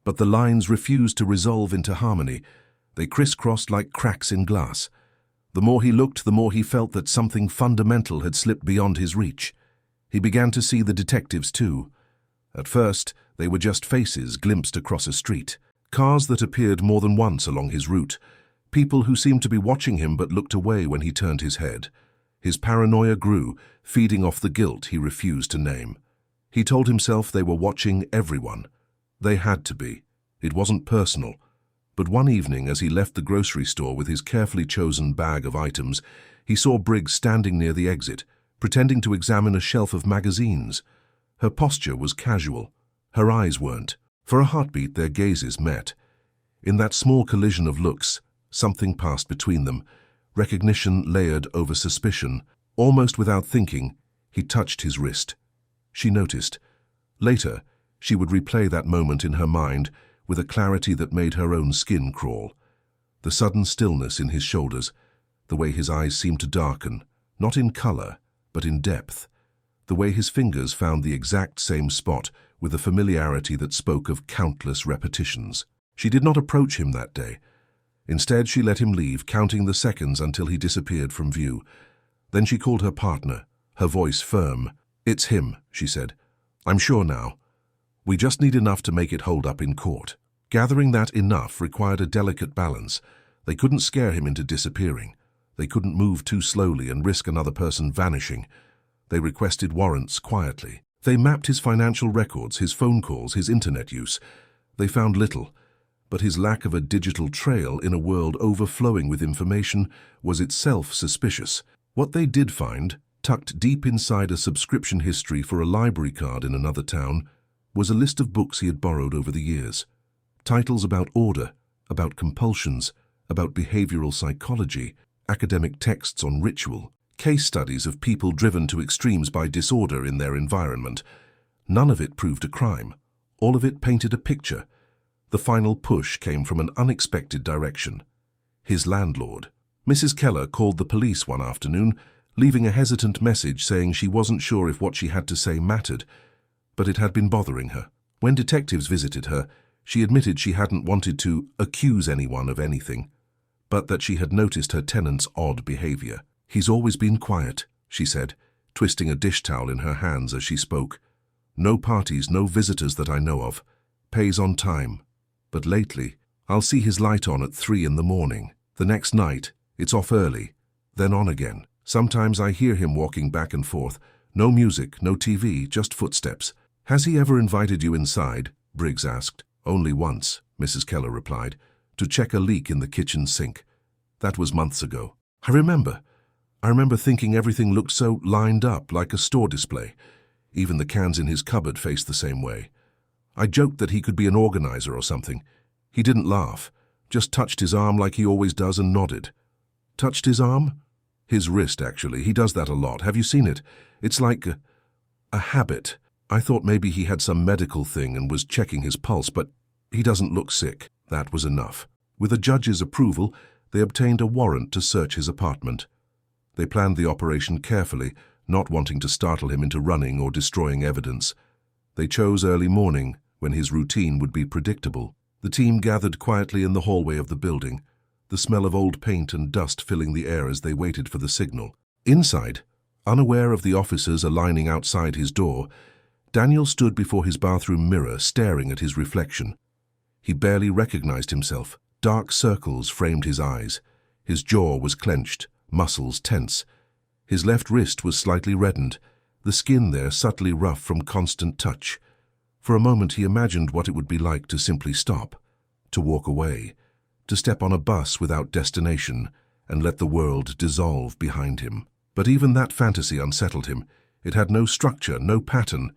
But the lines refused to resolve into harmony. They crisscrossed like cracks in glass. The more he looked, the more he felt that something fundamental had slipped beyond his reach. He began to see the detectives too. At first, they were just faces glimpsed across a street. Cars that appeared more than once along his route. People who seemed to be watching him but looked away when he turned his head. His paranoia grew, feeding off the guilt he refused to name. He told himself they were watching everyone. They had to be. It wasn't personal. But one evening, as he left the grocery store with his carefully chosen bag of items, he saw Briggs standing near the exit, pretending to examine a shelf of magazines. Her posture was casual. Her eyes weren't. For a heartbeat, their gazes met. In that small collision of looks, something passed between them, recognition layered over suspicion. Almost without thinking, he touched his wrist. She noticed. Later, she would replay that moment in her mind with a clarity that made her own skin crawl. The sudden stillness in his shoulders, the way his eyes seemed to darken, not in color, but in depth. The way his fingers found the exact same spot with a familiarity that spoke of countless repetitions. She did not approach him that day. Instead, she let him leave, counting the seconds until he disappeared from view. Then she called her partner, her voice firm. "It's him," she said. "I'm sure now. We just need enough to make it hold up in court." Gathering that enough required a delicate balance. They couldn't scare him into disappearing. They couldn't move too slowly and risk another person vanishing. They requested warrants quietly. They mapped his financial records, his phone calls, his internet use. They found little, but his lack of a digital trail in a world overflowing with information was itself suspicious. What they did find, Tucked deep inside a subscription history for a library card in another town was a list of books he had borrowed over the years. Titles about order, about compulsions, about behavioral psychology, academic texts on ritual, case studies of people driven to extremes by disorder in their environment. None of it proved a crime. All of it painted a picture. The final push came from an unexpected direction. His landlord. Mrs. Keller called the police one afternoon, leaving a hesitant message saying she wasn't sure if what she had to say mattered, but it had been bothering her. When detectives visited her, she admitted she hadn't wanted to accuse anyone of anything, but that she had noticed her tenant's odd behavior. "He's always been quiet," she said, twisting a dish towel in her hands as she spoke. "No parties, no visitors that I know of. Pays on time. But lately, I'll see his light on at 3 in the morning. The next night, it's off early, then on again. Sometimes I hear him walking back and forth. No music, no TV, just footsteps." "Has he ever invited you inside?" Briggs asked. "Only once," Mrs. Keller replied, "to check a leak in the kitchen sink. That was months ago. I remember thinking everything looked so lined up, like a store display. Even the cans in his cupboard faced the same way. I joked that he could be an organizer or something. He didn't laugh, just touched his arm like he always does and nodded." "Touched his arm?" "His wrist, actually. He does that a lot. Have you seen it? It's like a habit. I thought maybe he had some medical thing and was checking his pulse, but he doesn't look sick." That was enough. With a judge's approval, they obtained a warrant to search his apartment. They planned the operation carefully, not wanting to startle him into running or destroying evidence. They chose early morning, when his routine would be predictable. The team gathered quietly in the hallway of the building, the smell of old paint and dust filling the air as they waited for the signal. Inside, unaware of the officers aligning outside his door, Daniel stood before his bathroom mirror, staring at his reflection. He barely recognized himself. Dark circles framed his eyes. His jaw was clenched, muscles tense. His left wrist was slightly reddened, the skin there subtly rough from constant touch. For a moment he imagined what it would be like to simply stop, to walk away, to step on a bus without destination and let the world dissolve behind him. But even that fantasy unsettled him. It had no structure, no pattern.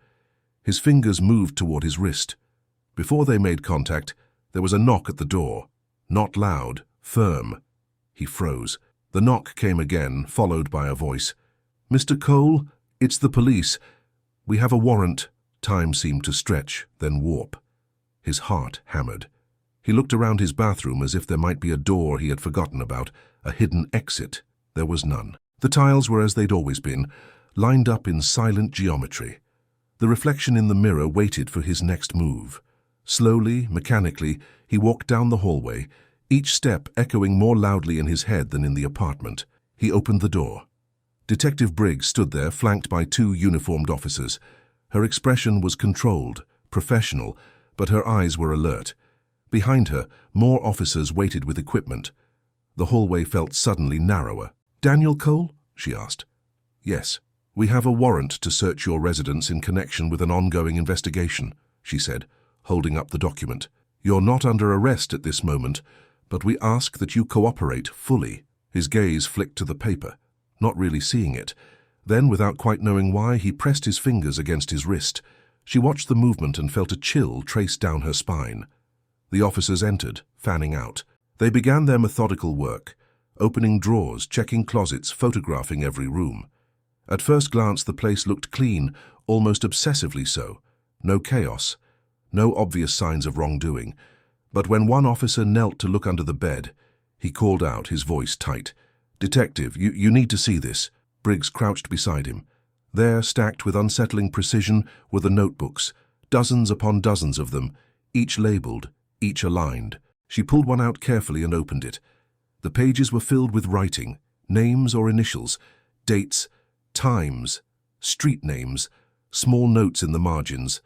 His fingers moved toward his wrist. Before they made contact, there was a knock at the door. Not loud, firm. He froze. The knock came again, followed by a voice. "Mr. Cole, it's the police. We have a warrant." Time seemed to stretch, then warp. His heart hammered. He looked around his bathroom as if there might be a door he had forgotten about, a hidden exit. There was none. The tiles were as they'd always been, lined up in silent geometry. The reflection in the mirror waited for his next move. Slowly, mechanically, he walked down the hallway, each step echoing more loudly in his head than in the apartment. He opened the door. Detective Briggs stood there, flanked by 2 uniformed officers. Her expression was controlled, professional, but her eyes were alert. Behind her, more officers waited with equipment. The hallway felt suddenly narrower. "Daniel Cole?" she asked. "Yes. We have a warrant to search your residence in connection with an ongoing investigation," she said, holding up the document. "You're not under arrest at this moment, but we ask that you cooperate fully." His gaze flicked to the paper, not really seeing it. Then, without quite knowing why, he pressed his fingers against his wrist. She watched the movement and felt a chill trace down her spine. The officers entered, fanning out. They began their methodical work, opening drawers, checking closets, photographing every room. At first glance, the place looked clean, almost obsessively so. No chaos, no obvious signs of wrongdoing. But when one officer knelt to look under the bed, he called out, his voice tight. "Detective, you need to see this." Briggs crouched beside him. There, stacked with unsettling precision, were the notebooks, dozens upon dozens of them, each labeled, each aligned. She pulled one out carefully and opened it. The pages were filled with writing, names or initials, dates, times, street names, small notes in the margins.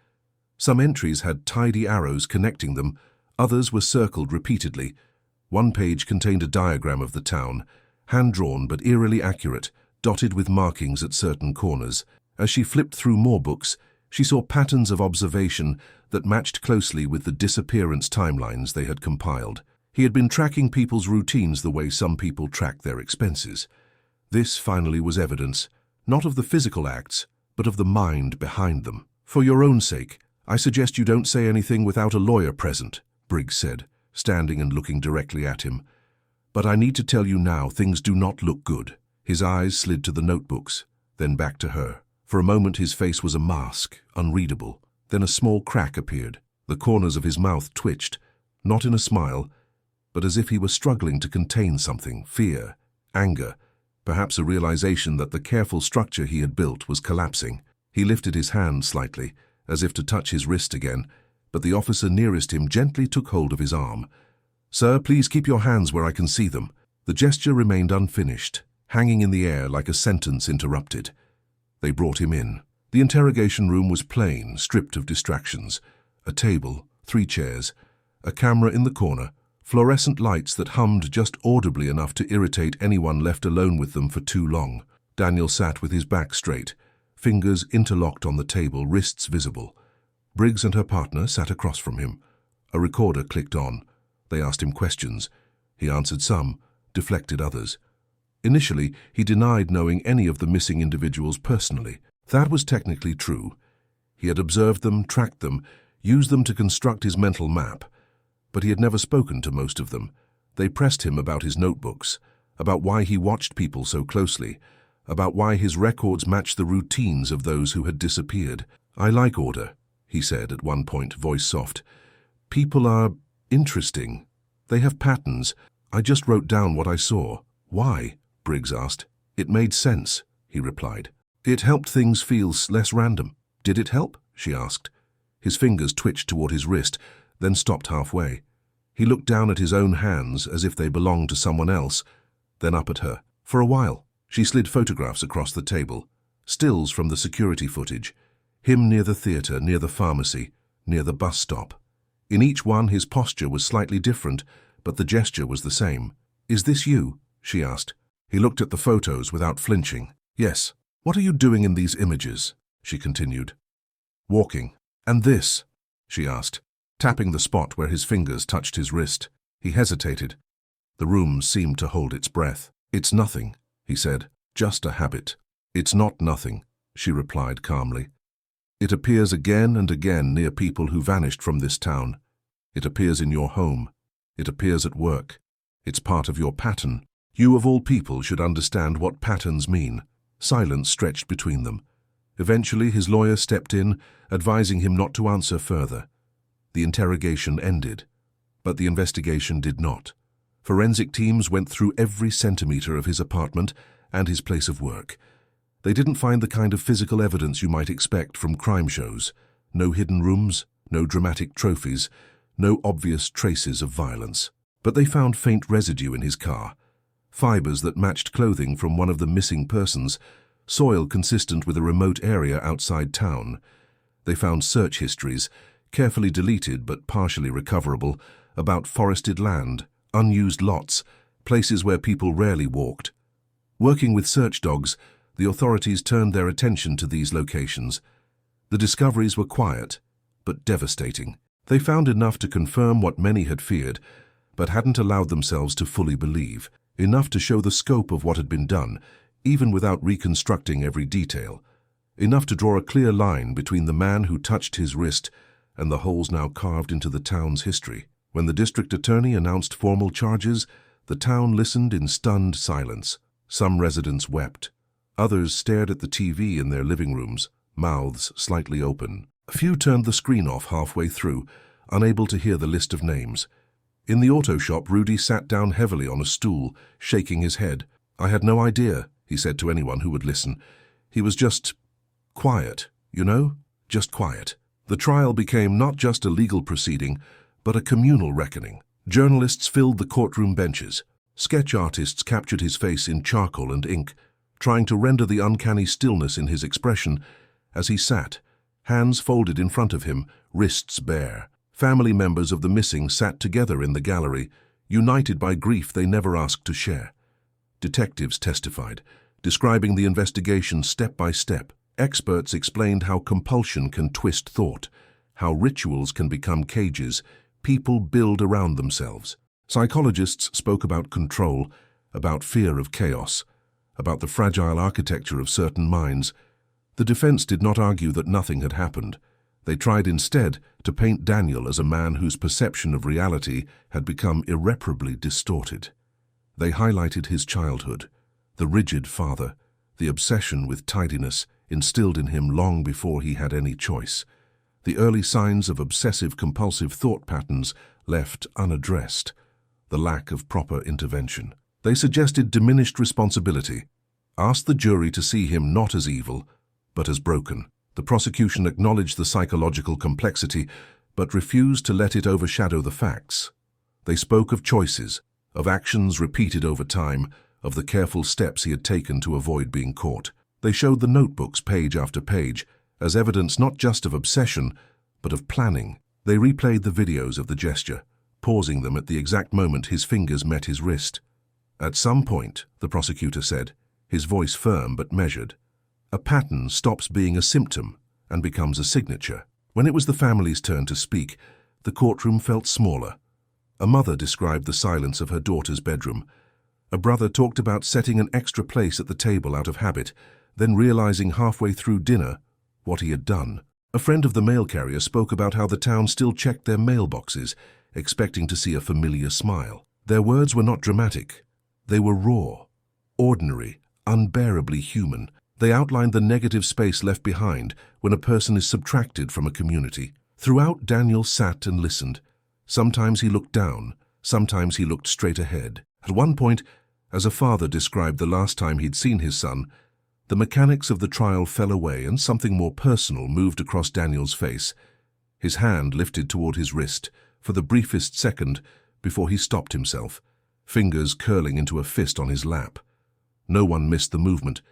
Some entries had tidy arrows connecting them, others were circled repeatedly. One page contained a diagram of the town, hand-drawn but eerily accurate, dotted with markings at certain corners. As she flipped through more books, she saw patterns of observation that matched closely with the disappearance timelines they had compiled. He had been tracking people's routines the way some people track their expenses. This finally was evidence. not of the physical acts, but of the mind behind them. "For your own sake, I suggest you don't say anything without a lawyer present," Briggs said, standing and looking directly at him. "But I need to tell you now, things do not look good." His eyes slid to the notebooks, then back to her. For a moment his face was a mask, unreadable. Then a small crack appeared. The corners of his mouth twitched, not in a smile, but as if he were struggling to contain something, fear, anger, perhaps a realization that the careful structure he had built was collapsing. He lifted his hand slightly, as if to touch his wrist again, but the officer nearest him gently took hold of his arm. "Sir, please keep your hands where I can see them." The gesture remained unfinished, hanging in the air like a sentence interrupted. They brought him in. The interrogation room was plain, stripped of distractions. A table, 3 chairs, a camera in the corner, fluorescent lights that hummed just audibly enough to irritate anyone left alone with them for too long. Daniel sat with his back straight, fingers interlocked on the table, wrists visible. Briggs and her partner sat across from him. A recorder clicked on. They asked him questions. He answered some, deflected others. Initially, he denied knowing any of the missing individuals personally. That was technically true. He had observed them, tracked them, used them to construct his mental map. But he had never spoken to most of them. They pressed him about his notebooks, about why he watched people so closely, about why his records matched the routines of those who had disappeared. "I like order," he said at one point, voice soft. "People are interesting. They have patterns. I just wrote down what I saw." "Why?" Briggs asked. "It made sense," he replied. "It helped things feel less random." "Did it help?" she asked. His fingers twitched toward his wrist, then stopped halfway. He looked down at his own hands as if they belonged to someone else, then up at her. For a while, she slid photographs across the table, stills from the security footage, him near the theater, near the pharmacy, near the bus stop. In each one, his posture was slightly different, but the gesture was the same. "Is this you?" she asked. He looked at the photos without flinching. "Yes." "What are you doing in these images?" she continued. "Walking." "And this?" she asked, tapping the spot where his fingers touched his wrist. He hesitated. The room seemed to hold its breath. "It's nothing," he said. "Just a habit." "It's not nothing," she replied calmly. "It appears again and again near people who vanished from this town. It appears in your home. It appears at work. It's part of your pattern. You of all people should understand what patterns mean." Silence stretched between them. Eventually his lawyer stepped in, advising him not to answer further. The interrogation ended, but the investigation did not. Forensic teams went through every centimeter of his apartment and his place of work. They didn't find the kind of physical evidence you might expect from crime shows. No hidden rooms, no dramatic trophies, no obvious traces of violence. But they found faint residue in his car, fibers that matched clothing from one of the missing persons, soil consistent with a remote area outside town. They found search histories, carefully deleted but partially recoverable, about forested land, unused lots, places where people rarely walked. Working with search dogs, the authorities turned their attention to these locations. The discoveries were quiet, but devastating. They found enough to confirm what many had feared, but hadn't allowed themselves to fully believe, enough to show the scope of what had been done, even without reconstructing every detail, enough to draw a clear line between the man who touched his wrist and the holes now carved into the town's history. When the district attorney announced formal charges, the town listened in stunned silence. Some residents wept. Others stared at the TV in their living rooms, mouths slightly open. A few turned the screen off halfway through, unable to hear the list of names. In the auto shop, Rudy sat down heavily on a stool, shaking his head. "I had no idea," he said to anyone who would listen. "He was just quiet, you know? Just quiet." The trial became not just a legal proceeding, but a communal reckoning. Journalists filled the courtroom benches. Sketch artists captured his face in charcoal and ink, trying to render the uncanny stillness in his expression as he sat, hands folded in front of him, wrists bare. Family members of the missing sat together in the gallery, united by grief they never asked to share. Detectives testified, describing the investigation step by step. Experts explained how compulsion can twist thought, how rituals can become cages people build around themselves. Psychologists spoke about control, about fear of chaos, about the fragile architecture of certain minds. The defense did not argue that nothing had happened. They tried instead to paint Daniel as a man whose perception of reality had become irreparably distorted. They highlighted his childhood, the rigid father, the obsession with tidiness instilled in him long before he had any choice, the early signs of obsessive-compulsive thought patterns left unaddressed, the lack of proper intervention. They suggested diminished responsibility, asked the jury to see him not as evil, but as broken. The prosecution acknowledged the psychological complexity, but refused to let it overshadow the facts. They spoke of choices, of actions repeated over time, of the careful steps he had taken to avoid being caught. They showed the notebooks page after page as evidence not just of obsession, but of planning. They replayed the videos of the gesture, pausing them at the exact moment his fingers met his wrist. At some point, the prosecutor said, his voice firm but measured, a pattern stops being a symptom and becomes a signature. When it was the family's turn to speak, the courtroom felt smaller. A mother described the silence of her daughter's bedroom. A brother talked about setting an extra place at the table out of habit, then realizing halfway through dinner what he had done. A friend of the mail carrier spoke about how the town still checked their mailboxes, expecting to see a familiar smile. Their words were not dramatic. They were raw, ordinary, unbearably human. They outlined the negative space left behind when a person is subtracted from a community. Throughout, Daniel sat and listened. Sometimes he looked down, sometimes he looked straight ahead. At one point, as a father described the last time he'd seen his son, the mechanics of the trial fell away and something more personal moved across Daniel's face. His hand lifted toward his wrist for the briefest second before he stopped himself, fingers curling into a fist on his lap. No one missed the movement.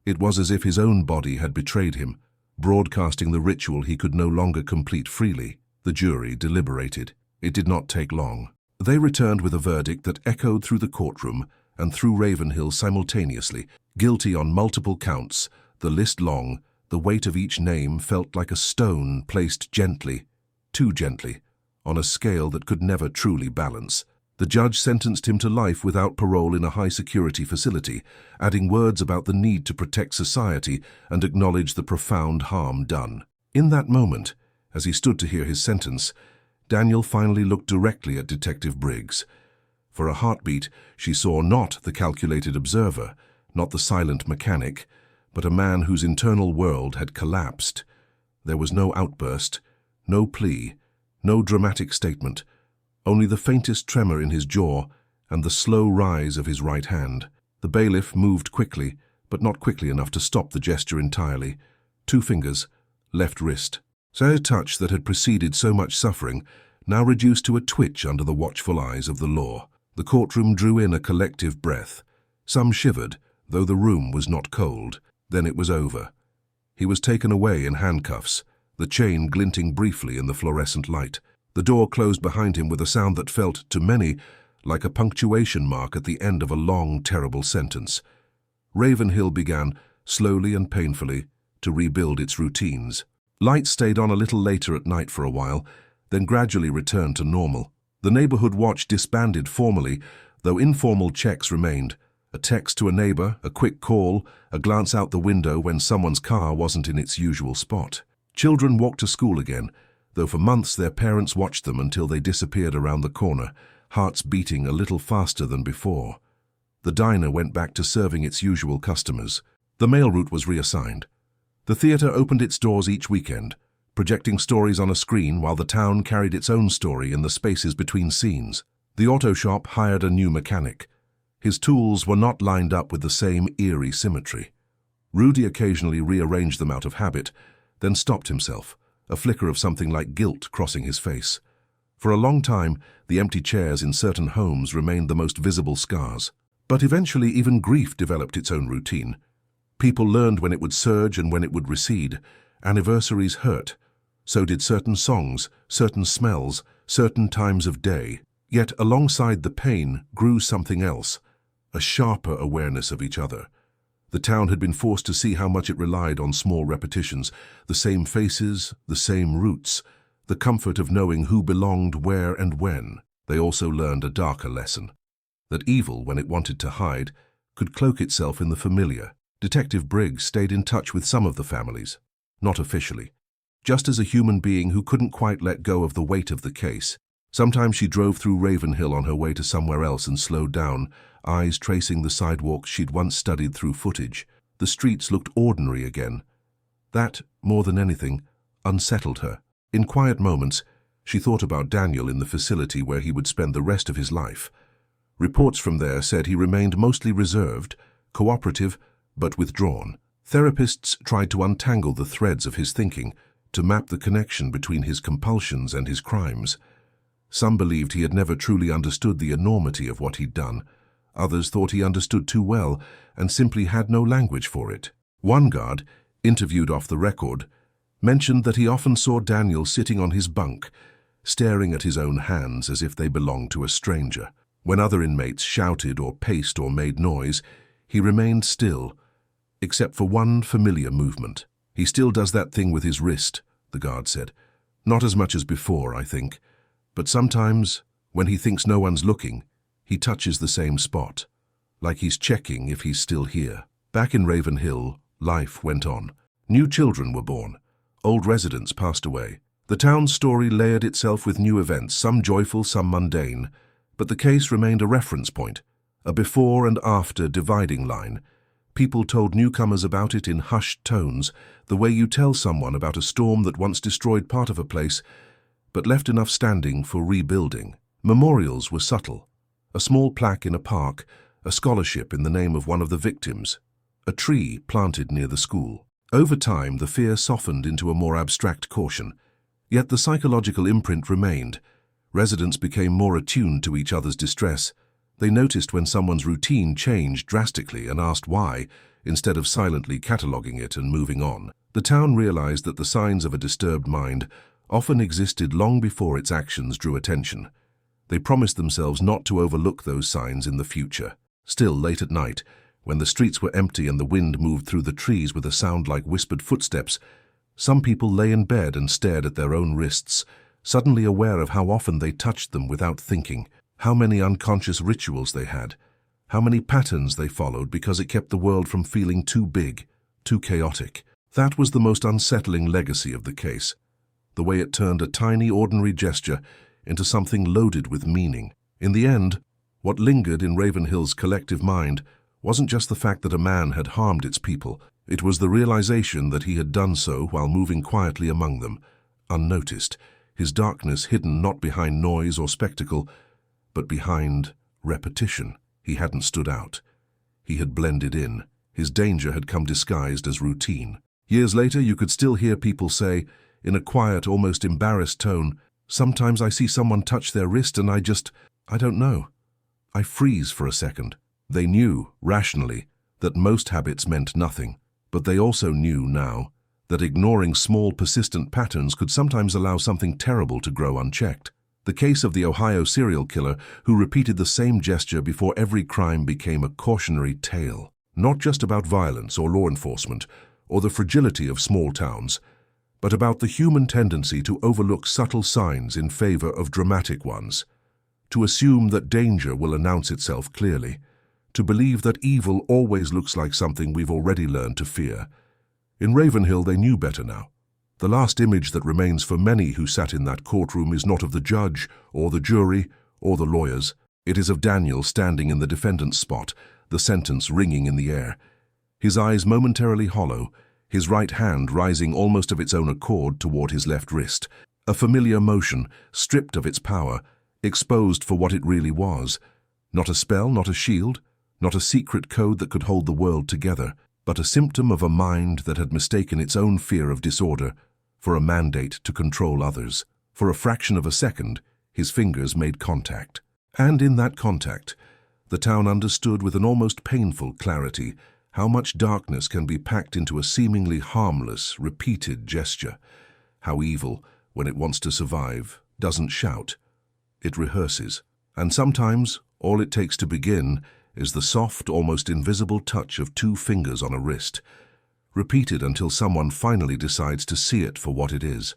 It was as if his own body had betrayed him, broadcasting the ritual he could no longer complete freely. The jury deliberated. It did not take long. They returned with a verdict that echoed through the courtroom and through Ravenhill simultaneously, guilty on multiple counts, the list long, the weight of each name felt like a stone placed gently, too gently, on a scale that could never truly balance. The judge sentenced him to life without parole in a high-security facility, adding words about the need to protect society and acknowledge the profound harm done. In that moment, as he stood to hear his sentence, Daniel finally looked directly at Detective Briggs. For a heartbeat, she saw not the calculated observer, not the silent mechanic, but a man whose internal world had collapsed. There was no outburst, no plea, no dramatic statement, only the faintest tremor in his jaw and the slow rise of his right hand. The bailiff moved quickly, but not quickly enough to stop the gesture entirely. 2 fingers, left wrist. A touch that had preceded so much suffering, now reduced to a twitch under the watchful eyes of the law. The courtroom drew in a collective breath. Some shivered, though the room was not cold. Then it was over. He was taken away in handcuffs, the chain glinting briefly in the fluorescent light. The door closed behind him with a sound that felt, to many, like a punctuation mark at the end of a long, terrible sentence. Ravenhill began, slowly and painfully, to rebuild its routines. Lights stayed on a little later at night for a while, then gradually returned to normal. The neighborhood watch disbanded formally, though informal checks remained. A text to a neighbor, a quick call, a glance out the window when someone's car wasn't in its usual spot. Children walked to school again, though for months their parents watched them until they disappeared around the corner, hearts beating a little faster than before. The diner went back to serving its usual customers. The mail route was reassigned. The theater opened its doors each weekend, projecting stories on a screen while the town carried its own story in the spaces between scenes. The auto shop hired a new mechanic. His tools were not lined up with the same eerie symmetry. Rudy occasionally rearranged them out of habit, then stopped himself, a flicker of something like guilt crossing his face. For a long time, the empty chairs in certain homes remained the most visible scars. But eventually even grief developed its own routine. People learned when it would surge and when it would recede. Anniversaries hurt. So did certain songs, certain smells, certain times of day. Yet alongside the pain grew something else, a sharper awareness of each other. The town had been forced to see how much it relied on small repetitions, the same faces, the same roots, the comfort of knowing who belonged where and when. They also learned a darker lesson, that evil, when it wanted to hide, could cloak itself in the familiar. Detective Briggs stayed in touch with some of the families, not officially, just as a human being who couldn't quite let go of the weight of the case. Sometimes she drove through Ravenhill on her way to somewhere else and slowed down, eyes tracing the sidewalks she'd once studied through footage. The streets looked ordinary again. That, more than anything, unsettled her. In quiet moments, she thought about Daniel in the facility where he would spend the rest of his life. Reports from there said he remained mostly reserved, cooperative, but withdrawn. Therapists tried to untangle the threads of his thinking, to map the connection between his compulsions and his crimes. Some believed he had never truly understood the enormity of what he'd done. Others thought he understood too well and simply had no language for it. One guard, interviewed off the record, mentioned that he often saw Daniel sitting on his bunk, staring at his own hands as if they belonged to a stranger. When other inmates shouted or paced or made noise, he remained still, except for one familiar movement. "He still does that thing with his wrist," the guard said. "Not as much as before, I think. But sometimes, when he thinks no one's looking, he touches the same spot, like he's checking if he's still here." Back in Ravenhill, life went on. New children were born. Old residents passed away. The town's story layered itself with new events, some joyful, some mundane. But the case remained a reference point, a before and after dividing line. People told newcomers about it in hushed tones, the way you tell someone about a storm that once destroyed part of a place, but left enough standing for rebuilding. Memorials were subtle. A small plaque in a park, a scholarship in the name of one of the victims, a tree planted near the school. Over time, the fear softened into a more abstract caution. Yet the psychological imprint remained. Residents became more attuned to each other's distress. They noticed when someone's routine changed drastically and asked why, instead of silently cataloguing it and moving on. The town realized that the signs of a disturbed mind often existed long before its actions drew attention. They promised themselves not to overlook those signs in the future. Still, late at night, when the streets were empty and the wind moved through the trees with a sound like whispered footsteps, some people lay in bed and stared at their own wrists, suddenly aware of how often they touched them without thinking, how many unconscious rituals they had, how many patterns they followed because it kept the world from feeling too big, too chaotic. That was the most unsettling legacy of the case, the way it turned a tiny, ordinary gesture into something loaded with meaning. In the end, what lingered in Ravenhill's collective mind wasn't just the fact that a man had harmed its people. It was the realization that he had done so while moving quietly among them, unnoticed, his darkness hidden not behind noise or spectacle, but behind repetition. He hadn't stood out. He had blended in. His danger had come disguised as routine. Years later, you could still hear people say, in a quiet, almost embarrassed tone, "Sometimes I see someone touch their wrist and I don't know. I freeze for a second." They knew, rationally, that most habits meant nothing, but they also knew now that ignoring small, persistent patterns could sometimes allow something terrible to grow unchecked. The case of the Ohio serial killer who repeated the same gesture before every crime became a cautionary tale, not just about violence or law enforcement or the fragility of small towns, but about the human tendency to overlook subtle signs in favor of dramatic ones, to assume that danger will announce itself clearly, to believe that evil always looks like something we've already learned to fear. In Ravenhill, they knew better now. The last image that remains for many who sat in that courtroom is not of the judge or the jury or the lawyers. It is of Daniel standing in the defendant's spot, the sentence ringing in the air, his eyes momentarily hollow, his right hand rising almost of its own accord toward his left wrist, a familiar motion, stripped of its power, exposed for what it really was. Not a spell, not a shield, not a secret code that could hold the world together, but a symptom of a mind that had mistaken its own fear of disorder for a mandate to control others. For a fraction of a second, his fingers made contact. And in that contact, the town understood with an almost painful clarity how much darkness can be packed into a seemingly harmless, repeated gesture. How evil, when it wants to survive, doesn't shout. It rehearses. And sometimes, all it takes to begin is the soft, almost invisible touch of two fingers on a wrist, repeated until someone finally decides to see it for what it is.